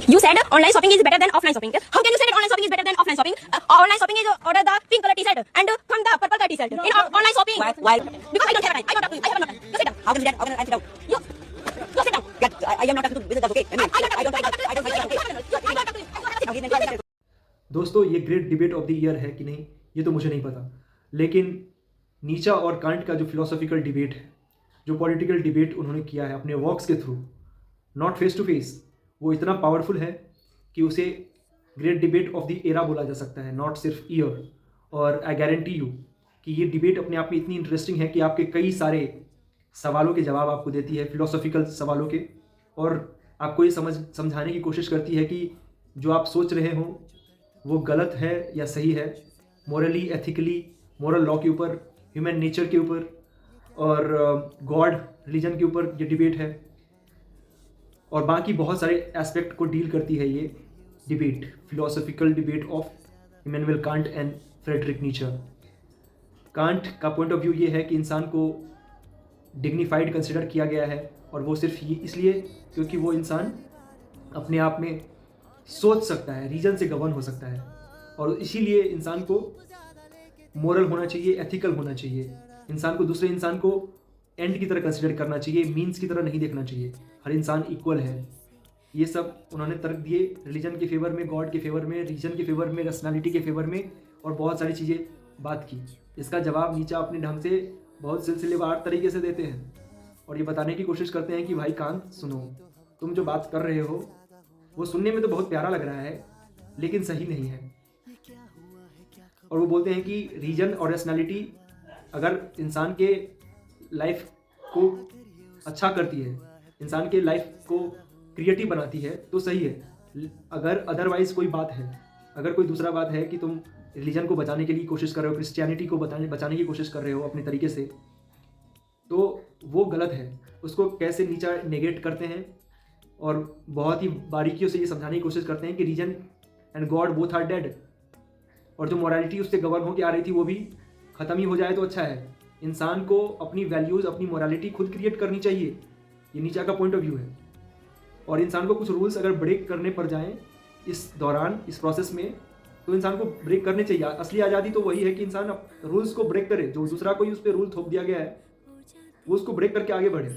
You said online shopping is better than offline shopping. How can you say that online shopping is better than offline shopping? Online shopping is order the pink color t-shirt and from the purple color t-shirt. In online shopping, Why? because I don't have time. I don't talk to you. I have no time. You sit down. How can you that? How can I sit down? You sit down. I am not talking to visitors, okay? I mean, I don't talk to you. दोस्तों, ये great debate of the year है कि नहीं ये तो मुझे नहीं पता, लेकिन नीचा और कांट का जो फिलोसॉफिकल डिबेट है, जो पॉलिटिकल डिबेट उन्होंने किया है अपने वर्क्स के through, not face to face, वो इतना पावरफुल है कि उसे great debate of the era बोला जा सकता है, नॉट सिर्फ ईयर। और आई गारंटी यू कि ये डिबेट अपने आप में इतनी इंटरेस्टिंग है कि आपके कई सारे सवालों के जवाब आपको देती है, फिलोसॉफिकल सवालों के, और आपको ये समझाने की कोशिश करती है कि जो आप सोच रहे हो वो गलत है या सही है, मोरली, एथिकली, मोरल लॉ के ऊपर, ह्यूमन नेचर के ऊपर और गॉड, रिलीजन के ऊपर ये डिबेट है, और बाकी बहुत सारे एस्पेक्ट को डील करती है ये debate, philosophical debate of Immanuel Kant and Friedrich Nietzsche. Kant का पॉइंट ऑफ व्यू ये है कि इंसान को डिग्निफाइड कंसिडर किया गया है, और वो सिर्फ ये इसलिए क्योंकि वो इंसान अपने आप में सोच सकता है, रीजन से गवर्न हो सकता है, और इसीलिए इंसान को मोरल होना चाहिए, एथिकल होना चाहिए, इंसान को दूसरे इंसान को एंड की तरह कंसिडर करना चाहिए, मीन्स की तरह नहीं देखना चाहिए, हर इंसान इक्वल है। ये सब उन्होंने तर्क दिए रिलीजन के फेवर में, गॉड के फेवर में, रीजन के फेवर में, रैशनैलिटी के फेवर में, और बहुत सारी चीज़ें बात की। इसका जवाब नीचा अपने ढंग से बहुत सिलसिलेवार तरीके से देते हैं, और ये बताने की कोशिश करते हैं कि भाई कांत सुनो, तुम जो बात कर रहे हो वो सुनने में तो बहुत प्यारा लग रहा है लेकिन सही नहीं है। और वो बोलते हैं कि रीजन और रैशनैलिटी अगर इंसान के लाइफ को अच्छा करती है, इंसान के लाइफ को क्रिएटिव बनाती है तो सही है। अगर अदरवाइज कोई बात है, अगर कोई दूसरा बात है कि तुम रिलीजन को बचाने के लिए कोशिश कर रहे हो, क्रिश्चियनिटी को बचाने की कोशिश कर रहे हो अपने तरीके से, तो वो गलत है। उसको कैसे नीचा नेगेट करते हैं और बहुत ही बारीकियों से ये समझाने की कोशिश करते हैं कि reason and God both are dead, और जो मोरालिटी उससे गवर्न होकर आ रही थी वो भी ख़त्म ही हो जाए तो अच्छा है। इंसान को अपनी वैल्यूज़, अपनी मोरालिटी खुद क्रिएट करनी चाहिए, ये नीचा का पॉइंट ऑफ व्यू है। और इंसान को कुछ रूल्स अगर ब्रेक करने पड़ जाएं इस दौरान, इस प्रोसेस में, तो इंसान को ब्रेक करने चाहिए। असली आज़ादी तो वही है कि इंसान रूल्स को ब्रेक करे, जो दूसरा कोई उस पर रूल थोप दिया गया है वो उसको ब्रेक करके आगे बढ़े।